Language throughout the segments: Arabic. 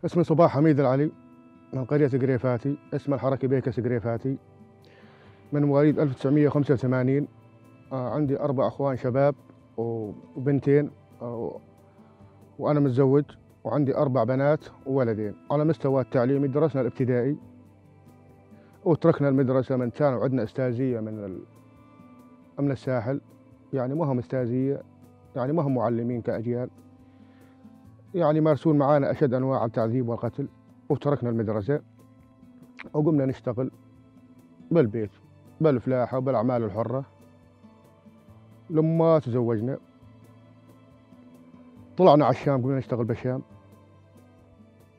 اسمي صباح حميد العلي من قرية قريفاتي، اسم الحركي بيكس قريفاتي، من مواليد 1985. عندي 4 أخوان شباب وبنتين، وأنا متزوج، وعندي 4 بنات وولدين. على مستوى التعليمي درسنا الابتدائي وتركنا المدرسة من كانوا عندنا استاذية من الساحل، يعني ما هم استاذية، يعني ما هم معلمين كأجيال، يعني مارسون معانا أشد أنواع التعذيب والقتل. وتركنا المدرسة وقمنا نشتغل بالبيت بالفلاحة وبالأعمال الحرة. لما تزوجنا طلعنا على الشام، قمنا نشتغل بالشام،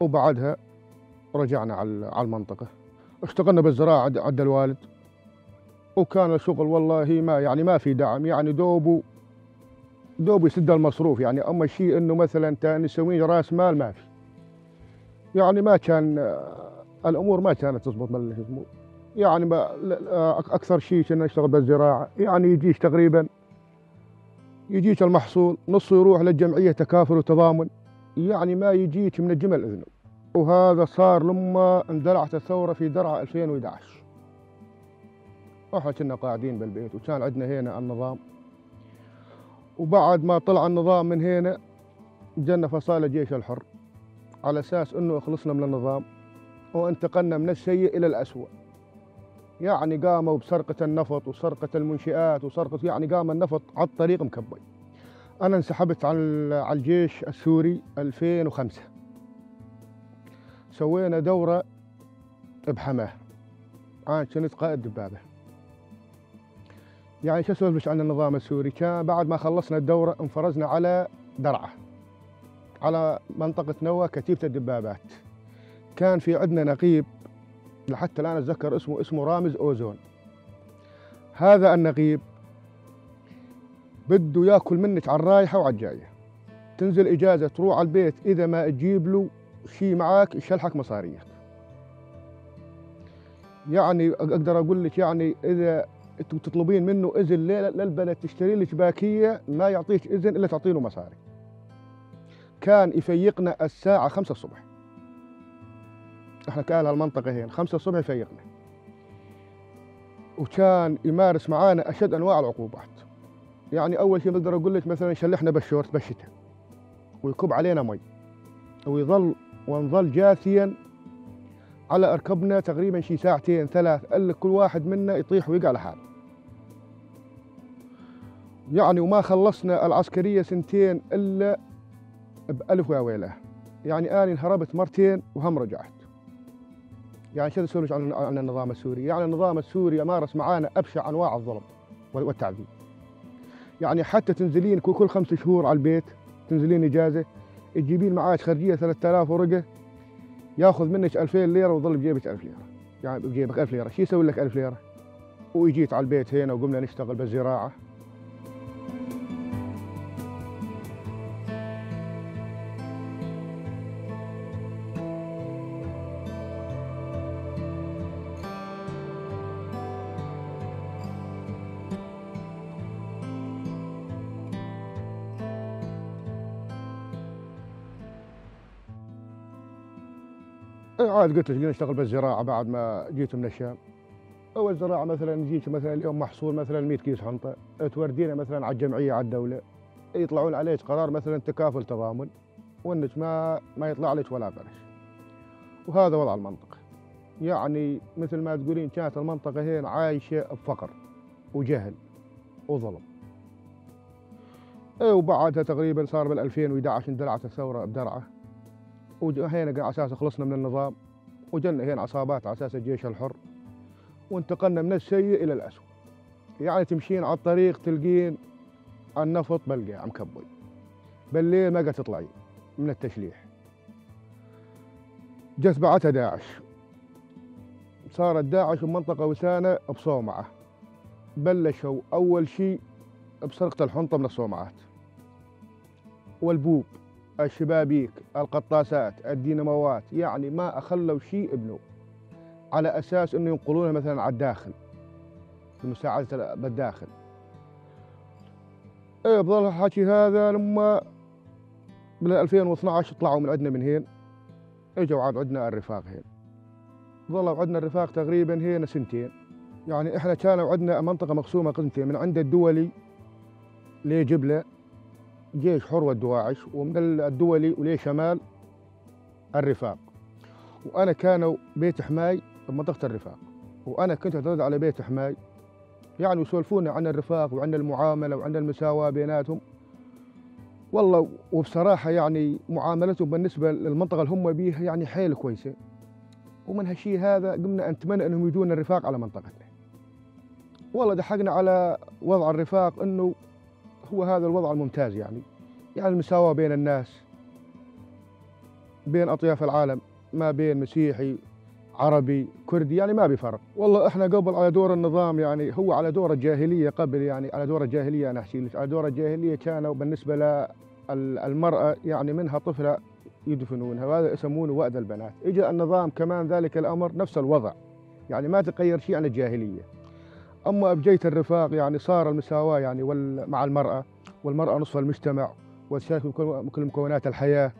وبعدها رجعنا على المنطقة. اشتغلنا بالزراعة عند الوالد، وكان الشغل والله ما في دعم، يعني دوب يسد المصروف. يعني أما الشيء إنه مثلا نسوي رأس مال ما في، يعني ما كان الأمور ما كانت تزبط يعني أكثر شيء كنا نشتغل بالزراعة، يعني يجيك المحصول نصه يروح للجمعية تكافل وتضامن، يعني ما يجيك من الجمل إذنه. وهذا صار لما اندلعت الثورة في درعا 2011، احنا كنا قاعدين بالبيت وكان عندنا هنا النظام. وبعد ما طلع النظام من هنا جانا فصائل الجيش الحر على اساس انه خلصنا من النظام وانتقلنا من السيء الى الأسوأ. يعني قاموا بسرقة النفط وسرقة المنشآت وسرقة، يعني قام النفط على الطريق مكبي. أنا انسحبت على الجيش السوري 2005، سوينا دورة بحماه، أنا كنت قائد دبابة. يعني شو أسولفش عن النظام السوري؟ كان بعد ما خلصنا الدورة انفرزنا على درعا، على منطقة نوى كتيبة الدبابات. كان في عندنا نقيب لحتى الآن أتذكر اسمه رامز أوزون. هذا النقيب بده ياكل منك على الرايحة وعلى الجاية، تنزل إجازة تروح على البيت، إذا ما تجيب له شيء معاك يشلحك مصاريك. يعني أقدر أقول لك، يعني إذا تطلبين منه إذن للبلد تشتري لك باكية ما يعطيك إذن إلا تعطي له مصاري. كان يفيقنا الساعة 5 الصبح، احنا كأهل المنطقة هنا 5 الصبح يفيقنا، وكان يمارس معانا أشد أنواع العقوبات. يعني أول شيء بقدر أقول لك مثلا يشلحنا بالشورت بالشتاء ويكب علينا مي، ونظل جاثيا على أركبنا تقريبا شي 2 3 ساعات، إلا كل واحد منا يطيح ويقع لحاله. يعني وما خلصنا العسكرية 2 إلا بألف وياه. يعني أنا انهربت 2 مرات وهم رجعت. يعني شو أسولف عن النظام السوري؟ يعني النظام السوري مارس معانا أبشع أنواع الظلم والتعذيب. يعني حتى تنزلين كل 5 شهور على البيت، تنزلين إجازة، تجيبين معاك خرجية 3000 ورقة، ياخذ منك 2000 ليرة ويظل بجيبك 1000 ليرة. يعني بجيبك 1000 ليرة، شو يسوي لك 1000 ليرة؟ ويجيت على البيت هنا وقمنا نشتغل بالزراعة. عاد قلت لك نشتغل بالزراعة بعد ما جيت من الشام. أول زراعة مثلا يجيك مثلا اليوم محصول مثلا 100 كيس حنطة، توردينا مثلا على الجمعية على الدولة، يطلعون عليك قرار مثلا تكافل تضامن، وانك ما يطلع لك ولا قرش. وهذا وضع المنطقة. يعني مثل ما تقولين كانت المنطقة هنا عايشة بفقر وجهل وظلم. وبعدها تقريبا صار بال 2011 اندلعت الثورة بدرعا، وهنا على اساس خلصنا من النظام، وجلنا هنا عصابات على اساس الجيش الحر، وانتقلنا من السيء الى الأسوأ. يعني تمشين على الطريق تلقين النفط بلقى مكبي، بالليل ما قد تطلعين من التشليح. جت بعدها داعش، صارت داعش بمنطقة وسانة بصومعة. بلشوا أول شيء بسرقة الحنطة من الصومعات والبوب، الشبابيك، القطاسات، الديناموات، يعني ما أخلوا شيء ابنه، على أساس أنه ينقلونها مثلا على الداخل لمساعدة بالداخل. بظل الحكي هذا لما بال 2012 طلعوا من عندنا من هين، اجوا عندنا الرفاق هنا، ظلوا عندنا الرفاق تقريبا هنا سنتين. يعني احنا كانوا عندنا منطقة مقسومة قسمتين، من عند الدولي لجبلة جيش حروة الدواعش، ومن الدولي وليه شمال الرفاق. وأنا كانوا بيت حماي بمنطقة الرفاق، وأنا كنت أعتمد على بيت حماي. يعني يسولفونا عن الرفاق وعن المعاملة وعن المساواة بيناتهم. والله وبصراحة يعني معاملتهم بالنسبة للمنطقة اللي هم بيها يعني حيل كويسة. ومن هالشيء هذا قمنا نتمنى أنهم يجون الرفاق على منطقتنا. والله دحقنا على وضع الرفاق أنه هو هذا الوضع الممتاز، يعني المساواة بين الناس، بين أطياف العالم، ما بين مسيحي عربي كردي، يعني ما بفرق. والله احنا قبل على دور النظام، يعني هو على دور الجاهلية قبل، يعني على دور الجاهلية أنا أحكي لك، على دور الجاهلية كانوا بالنسبة للمرأة يعني منها طفلة يدفنونها، وهذا يسمونه وأد البنات. إجا النظام كمان ذلك الأمر نفس الوضع، يعني ما تغير شيء عن الجاهلية. أما بجيت الرفاق يعني صار المساواة يعني مع المرأة، والمرأة نصف المجتمع وتشارك بكل مكونات الحياة.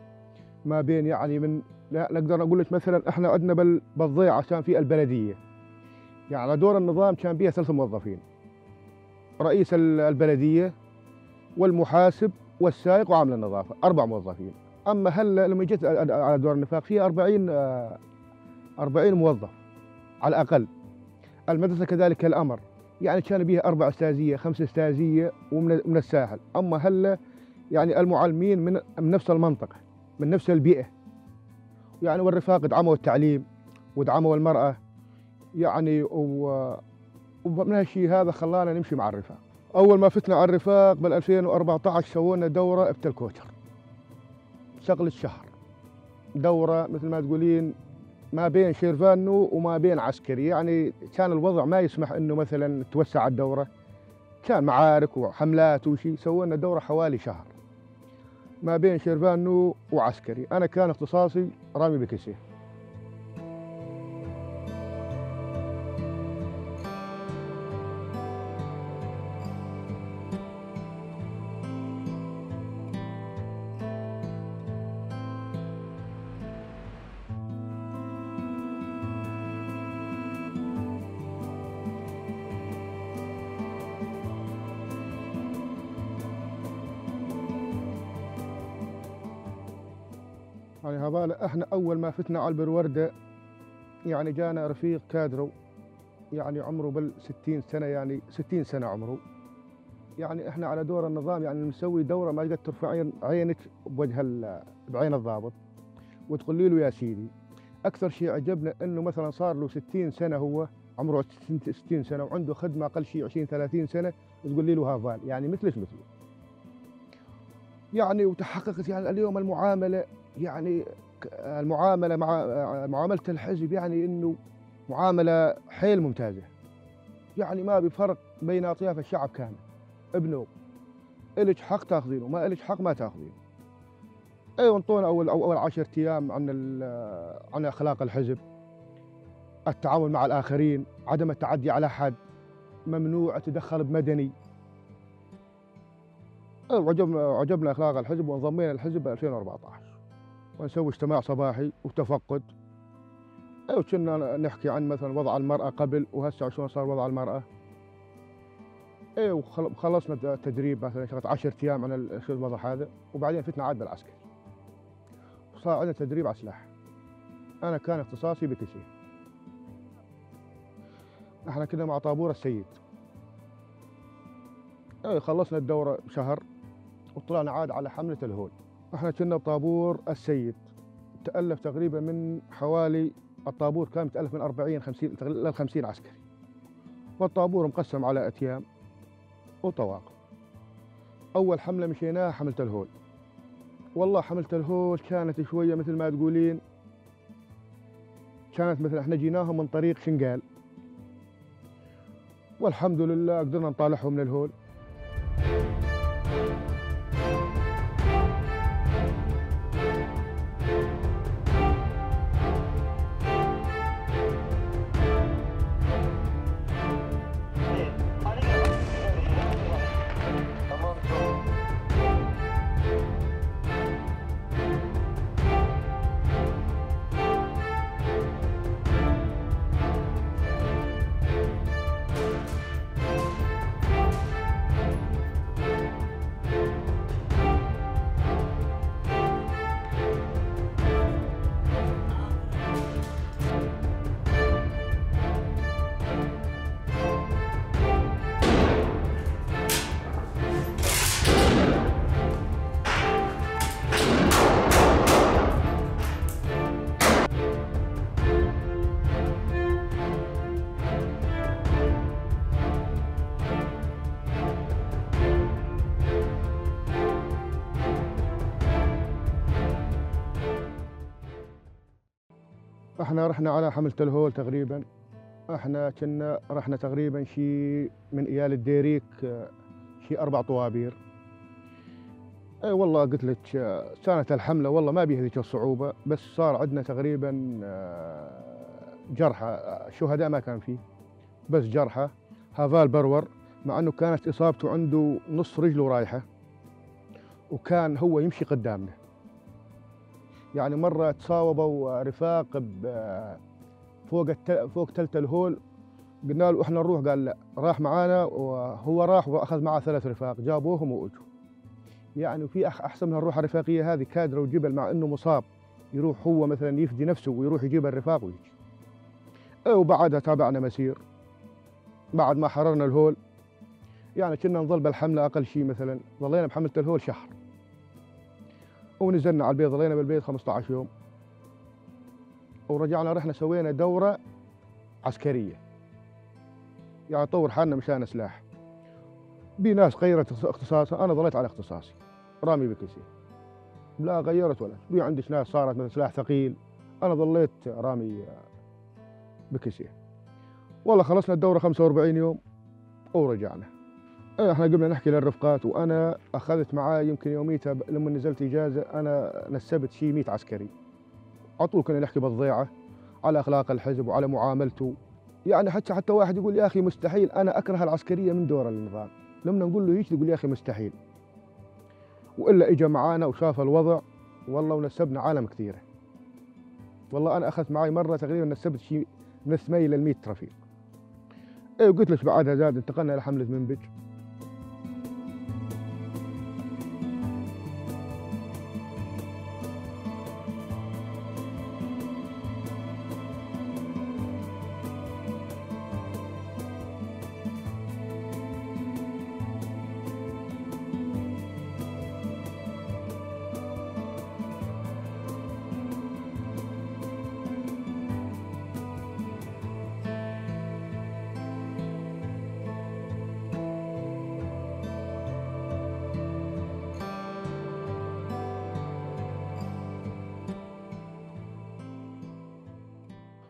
ما بين يعني من لا نقدر نقول لك مثلا احنا عندنا بالضيعة كان في البلدية، يعني على دور النظام كان بيها 3 موظفين، رئيس البلدية والمحاسب والسائق وعامل النظافة، 4 موظفين. أما هلا لما جيت على دور النفاق فيها 40 موظف على الأقل. المدرسة كذلك الأمر، يعني كان بيها 4 أستاذية 5 أستاذية ومن الساحل. أما هلا يعني المعلمين من نفس المنطقة من نفس البيئة، يعني والرفاق دعموا التعليم ودعموا المرأة، يعني ومن هالشيء هذا خلانا نمشي مع الرفاق. أول ما فتنا على الرفاق بال 2014 سوينا دورة بتل كوتر، شغلة شهر، دورة مثل ما تقولين ما بين شيرفانو وما بين عسكري. يعني كان الوضع ما يسمح انه مثلا توسع الدورة، كان معارك وحملات وشي. سوينا دورة حوالي شهر ما بين شيرفانو وعسكري. انا كان اختصاصي رامي بكسيه. يعني هذا احنا اول ما فتنا على البروردة يعني جانا رفيق كادرو، يعني عمره بال60 سنة، يعني 60 سنة عمره. يعني احنا على دور النظام يعني نسوي دورة ما تقدر ترفع عينك بوجه بعين الضابط وتقولي له يا سيدي. اكثر شيء عجبنا انه مثلا صار له 60 سنة، هو عمره 60 سنة وعنده خدمة اقل شيء 20 30 سنة، تقولي له هافال يعني مثله. يعني وتحققت يعني اليوم المعاملة، يعني المعاملة مع معاملة الحزب يعني انه معاملة حيل ممتازة، يعني ما بفرق بين اطياف الشعب كامل. ابنه إلك حق تاخذينه، ما إلك حق ما تاخذينه. ايوه انطونا اول 10 ايام عن اخلاق الحزب، التعامل مع الاخرين، عدم التعدي على حد، ممنوع التدخل بمدني. عجبنا اخلاق الحزب وانضمينا الحزب ب 2014 ونسوي اجتماع صباحي وتفقد. ايوه كنا نحكي عن مثلا وضع المرأة قبل وهسه شلون صار وضع المرأة. ايوه خلصنا التدريب مثلا شغلت 10 ايام عن الوضع هذا، وبعدين فتنا عاد بالعسكري وصار عندنا تدريب على سلاح. انا كان اختصاصي بكسيه. احنا كنا مع طابور السيد. ايوه خلصنا الدورة شهر وطلعنا عاد على حملة الهول. احنا كنا بطابور السيد، تألف تقريبا من حوالي، الطابور كان متألف من 40 50 ل 50 عسكري، والطابور مقسم على أتيام وطواقم. أول حملة مشيناها حملة الهول. والله حملة الهول كانت شوية مثل ما تقولين، كانت مثل احنا جيناهم من طريق شنقال، والحمد لله قدرنا نطالعهم من الهول. احنا رحنا على حملة الهول تقريبا. احنا كنا رحنا تقريبا شي من ايال الديريك، شي 4 طوابير. اي والله قلت لك، كانت الحملة والله ما بيها ذيك الصعوبة، بس صار عندنا تقريبا جرحى. شهداء ما كان فيه، بس جرحى. هافال برور، مع انه كانت اصابته عنده نص رجله رايحة، وكان هو يمشي قدامنا. يعني مرة تصاوبوا رفاق فوق تلت الهول، قلنا له احنا نروح، قال لا. راح معانا، وهو راح واخذ معه 3 رفاق جابوهم واجوا. يعني في احسن من الروح الرفاقيه هذه كادره وجبل، مع انه مصاب يروح هو مثلا يفدي نفسه ويروح يجيب الرفاق ويجي. وبعدها تابعنا مسير بعد ما حررنا الهول. يعني كنا نظل بالحمله اقل شيء، مثلا ظلينا بحمله الهول شهر، ونزلنا على البيت، ظلينا بالبيت 15 يوم، ورجعنا رحنا سوينا دوره عسكريه. يعني طور حالنا مشان سلاح. بي ناس غيرت اختصاصها، انا ظليت على اختصاصي رامي بكسي، لا غيرت ولا. بي عندك ناس صارت مثلا سلاح ثقيل، انا ظليت رامي بكسي. والله خلصنا الدوره 45 يوم ورجعنا. احنا قبل نحكي للرفقات، وانا اخذت معاي يمكن يوميتها لما نزلت اجازه انا نسبت شي 100 عسكري. على طول كنا نحكي بالضيعه على اخلاق الحزب وعلى معاملته. يعني حتى واحد يقول يا اخي مستحيل، انا اكره العسكريه من دور النظام. لما نقول له هيك يقول يا اخي مستحيل. والا اجى معانا وشاف الوضع، والله ونسبنا عالم كثيره. والله انا اخذت معي مره تقريبا نسبت شيء من 8 ل 100 رفيق. وقلت لك بعدها زاد انتقلنا الى حمله منبج.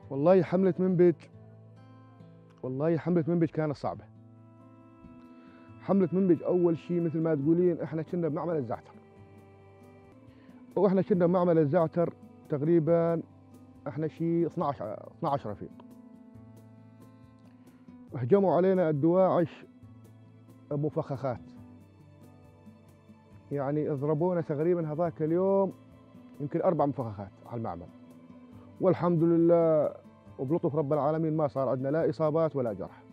والله حمله منبج، والله حمله منبج كانت صعبه. حمله منبج اول شيء مثل ما تقولين احنا كنا بمعمل الزعتر، واحنا كنا بمعمل الزعتر تقريبا احنا شيء 12 رفيق. هجموا علينا الدواعش بمفخخات، يعني ضربونا تقريبا هذاك اليوم يمكن 4 مفخخات على المعمل. والحمد لله وبلطف رب العالمين ما صار عندنا لا اصابات ولا جرح.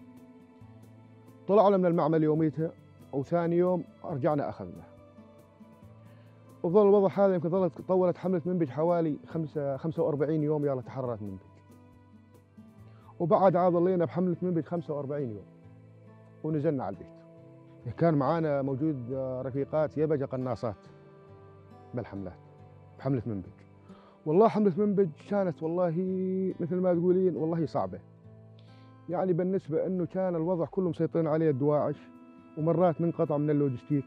طلعنا من المعمل يوميتها، وثاني يوم رجعنا اخذنا. وظل الوضع هذا يمكن طولت حمله منبج حوالي 45 يوم، يلا تحررت منبج. وبعد عاد ظلينا بحمله منبج 45 يوم ونزلنا على البيت. كان معانا موجود رفيقات يبجة قناصات بالحملات بحمله منبج. والله حمله منبج كانت والله مثل ما تقولين والله صعبه. يعني بالنسبه انه كان الوضع كله مسيطرين عليه الدواعش، ومرات ننقطع من اللوجستيك،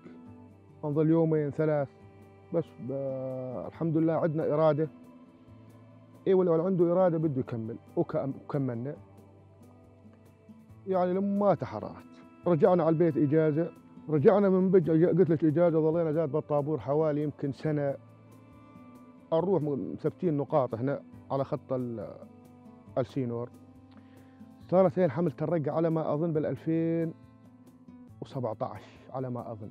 نظل يومين 3 بس. الحمد لله عندنا اراده. ولو عنده اراده بده يكمل، وكملنا. يعني لما تحررت رجعنا على البيت اجازه. رجعنا من منبج قلت لك اجازه، ظلينا زاد بالطابور حوالي يمكن سنه. نروح مثبتين نقاط هنا على خط السينور. صارت هي حملة الرقة على ما أظن بال 2017 على ما أظن.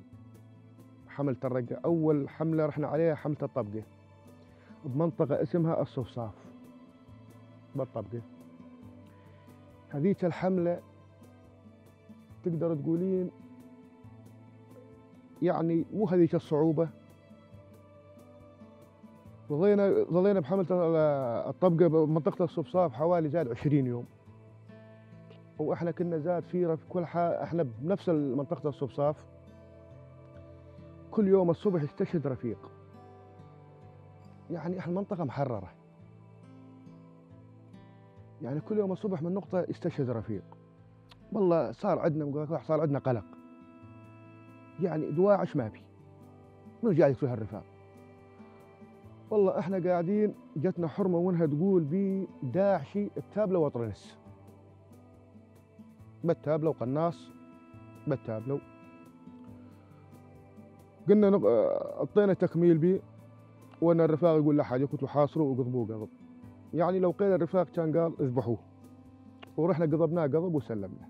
حملة الرقة أول حملة رحنا عليها حملة الطبقة بمنطقة اسمها الصفصاف بالطبقة. هذيك الحملة تقدر تقولين يعني مو هذيك الصعوبة. ظلينا بحملة الطبقة بمنطقة الصفصاف حوالي زاد 20 يوم. واحنا كنا زاد في كل احنا بنفس منطقة الصفصاف. كل يوم الصبح يستشهد رفيق. يعني احنا المنطقة محررة، يعني كل يوم الصبح من نقطة يستشهد رفيق. والله صار عندنا قلق. يعني دواعش ما في، من جاي يقتل هالرفاق. والله احنا قاعدين جتنا حرمة وانها تقول بي داعشي بتابلة وطرنس، بتابلة وقناص بتابلة. قلنا اعطينا تكميل بي، وانا الرفاق يقول لا حاجة، كنت حاصره وقضبوه قضب. يعني لو قيل الرفاق كان قال اذبحوه، ورحنا قضبناه قضب وسلمنا.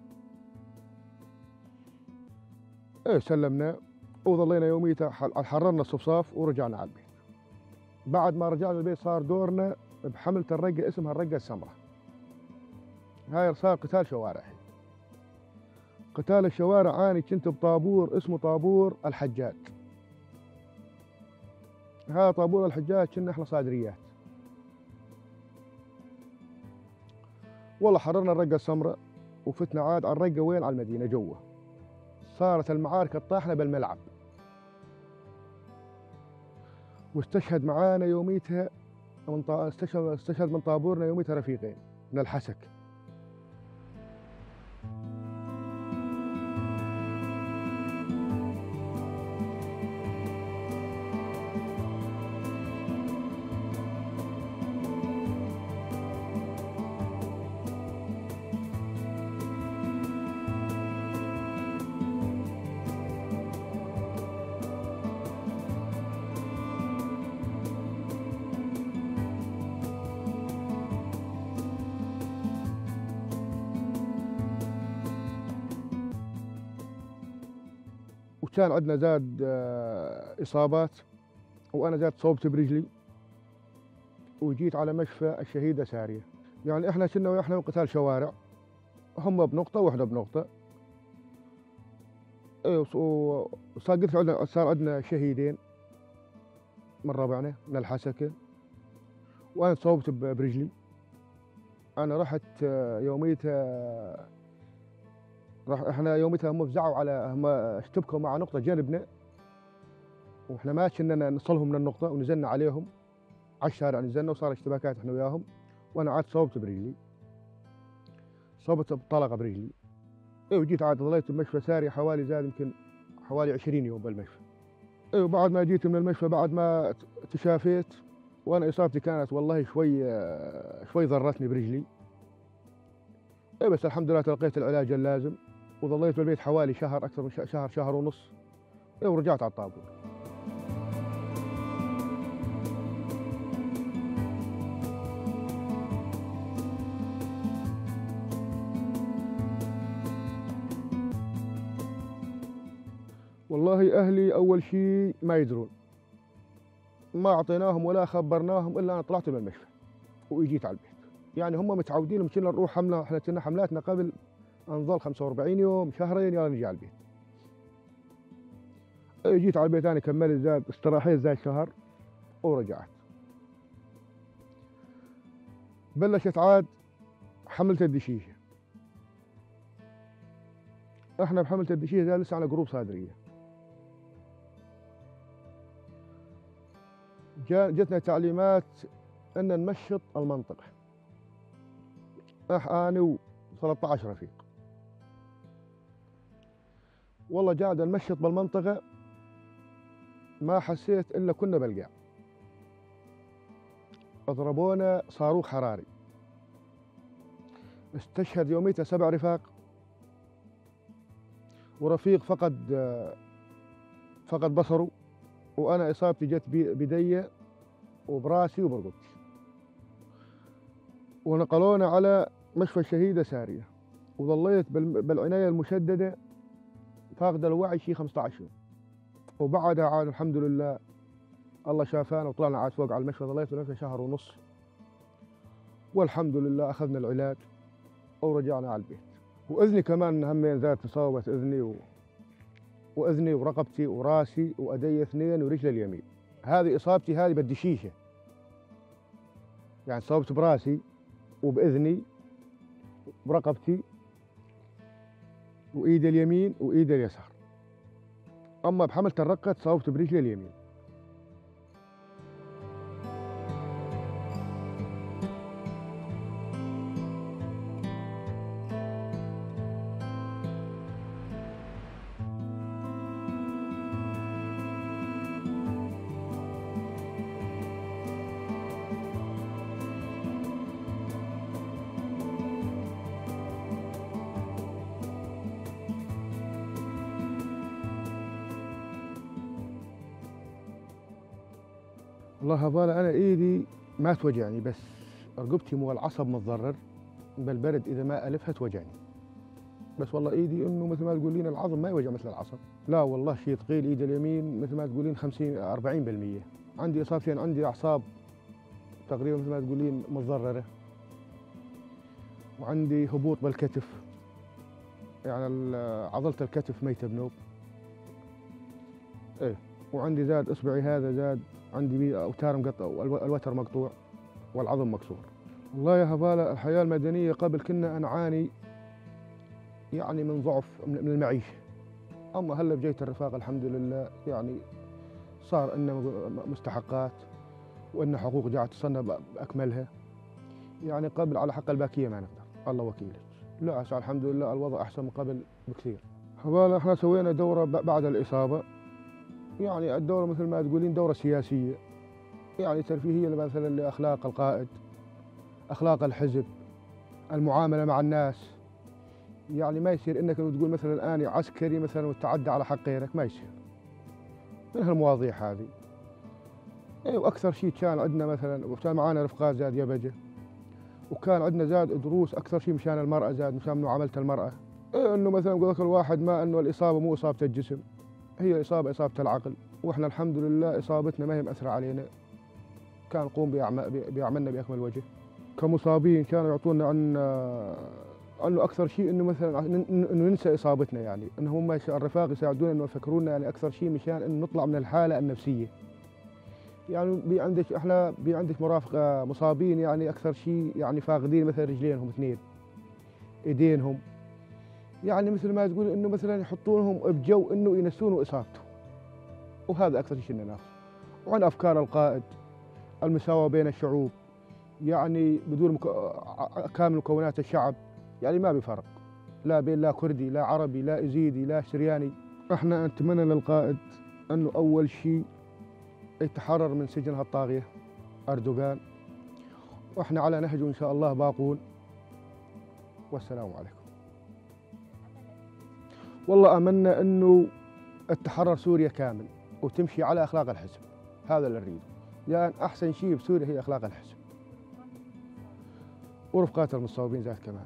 ايه سلمنا، وظلينا يوميتها حررنا الصفصاف ورجعنا على البيت. بعد ما رجعنا البيت صار دورنا بحملة الرقة اسمها الرقة السمراء. هاي صار قتال شوارع. قتال الشوارع أنا كنت بطابور اسمه طابور الحجاج. هذا طابور الحجاج كنا احنا صادريات. والله حررنا الرقة السمراء وفتنا عاد على الرقة وين؟ على المدينة جوا. صارت المعارك الطاحنة بالملعب. واستشهد معانا يوميتها استشهد من طابورنا يوميتها رفيقين من الحسك. وكان عندنا زاد إصابات، وأنا زاد صوبت برجلي وجيت على مشفى الشهيدة سارية. يعني إحنا كنا وإحنا قتال شوارع، هم بنقطة وإحنا بنقطة. إيه صار عندنا شهيدين من ربعنا من الحسكة، وأنا صوبت برجلي. أنا رحت يوميتها إحنا يوميتها هم فزعوا على، هم اشتبكوا مع نقطة جانبنا، وإحنا ما كنا نصلهم من النقطة، ونزلنا عليهم على الشارع، نزلنا وصار اشتباكات إحنا وياهم. وأنا عاد صوبت برجلي، صوبت بطلقة برجلي. إيه وجيت عاد ظليت بمشفى ساري حوالي زاد يمكن حوالي 20 يوم بالمشفى. إيه وبعد ما جيت من المشفى بعد ما تشافيت، وأنا إصابتي كانت والله شوي ضرتني برجلي. إيه بس الحمد لله تلقيت العلاج اللازم، وظليت بالبيت حوالي شهر، أكثر من شهر، شهر ونص. إيه ورجعت على الطابور. والله أهلي أول شيء ما يدرون، ما أعطيناهم ولا خبرناهم إلا أنا طلعت من المشفى وإجيت على البيت. يعني هم متعودين كنا نروح حملة، إحنا كنا حملاتنا قبل نظل 45 يوم شهرين يلا نجي على البيت. جيت على البيت أنا كملت زاد استراحيت زاد شهر ورجعت. بلشت عاد حملة الدشيشة. احنا بحملة الدشيشة زاد لسه على جروب صادرية. جتنا تعليمات ان نمشط المنطقة، انا و13 رفيق. والله قاعد نمشط بالمنطقة، ما حسيت الا كنا بالقاع. اضربونا صاروخ حراري، استشهد يوميتها 7 رفاق، ورفيق فقد بصره، وانا اصابتي جت بيدي وبراسي وبرقبتي. ونقلونا على مشفى الشهيدة سارية، وظليت بالعناية المشددة فاقد الوعي شي 15 يوم. وبعدها عاد الحمد لله الله شافانا وطلعنا عاد فوق على المشفى. ظليت بنفسه شهر ونص، والحمد لله اخذنا العلاج ورجعنا على البيت. واذني كمان همين زاد تصوبت اذني واذني ورقبتي وراسي وادي 2 ورجلي اليمين. هذه اصابتي هذه بالدشيشه، يعني صوبت براسي وباذني برقبتي وايدي اليمين وايدي اليسار. اما بحملة الرقة تصوبت برجلي اليمين. والله هبالة أنا إيدي ما توجعني، بس رقبتي مو العصب متضرر، بالبرد إذا ما ألفها توجعني. بس والله إيدي إنه مثل ما تقولين العظم ما يوجع مثل العصب. لا والله شيء ثقيل، إيدي اليمين مثل ما تقولين 50 40%. عندي إصابتين، عندي أعصاب تقريبا مثل ما تقولين متضررة، وعندي هبوط بالكتف، يعني عضلة الكتف ميتة بنوب. إيه، وعندي زاد إصبعي هذا زاد عندي بيه أوتار مقطع، والوتر مقطوع والعظم مكسور. والله يا هبالة الحياة المدنية قبل كنا نعاني يعني من ضعف من المعيشة، أما هلا بجيت الرفاق الحمد لله، يعني صار عندنا مستحقات وإن حقوق قاعد تصنع بأكملها. يعني قبل على حق الباكية ما نقدر، الله وكيلك. لا هسه الحمد لله الوضع أحسن من قبل بكثير. هبالة احنا سوينا دورة بعد الإصابة، يعني الدورة مثل ما تقولين دورة سياسية، يعني ترفيهية مثلا لأخلاق القائد، أخلاق الحزب، المعاملة مع الناس. يعني ما يصير انك تقول مثلا اني عسكري مثلا وتعدى على حق غيرك، ما يصير من هالمواضيع هذه. اي، واكثر شيء كان عندنا مثلا، وكان معانا رفقات زاد يبجه، وكان عندنا زاد دروس اكثر شيء مشان المراه، زاد مشان معامله المراه. إيه، انه مثلا يقول لك الواحد ما انه الاصابه مو اصابه الجسم، هي اصابه العقل، واحنا الحمد لله اصابتنا ما هي مأثره علينا، كان نقوم باعمالنا باكمل وجه. كمصابين كانوا يعطونا انه اكثر شيء انه مثلا انه ننسى اصابتنا، يعني انه هم الرفاق يساعدونا انه يفكرونا، يعني اكثر شيء مشان انه نطلع من الحاله النفسيه. يعني احنا عندك مرافقه مصابين، يعني اكثر شيء يعني فاقدين مثلا رجلينهم اثنين، ايدينهم، يعني مثل ما تقول انه مثلا يحطونهم بجو انه ينسون اصابته، وهذا اكثر شيء ناخذ. وعن افكار القائد، المساواه بين الشعوب، يعني بدون كامل مكونات الشعب، يعني ما بفرق لا بين لا كردي لا عربي لا إزيدي لا سرياني. احنا نتمنى للقائد انه اول شيء يتحرر من سجن هالطاغية أردوغان، واحنا على نهجه ان شاء الله باقون. والسلام عليكم. والله امنا انه تتحرر سوريا كامل وتمشي على اخلاق الحزب، هذا اللي نريده، لان يعني احسن شيء بسوريا هي اخلاق الحزب ورفقات المصابين ذات كمان.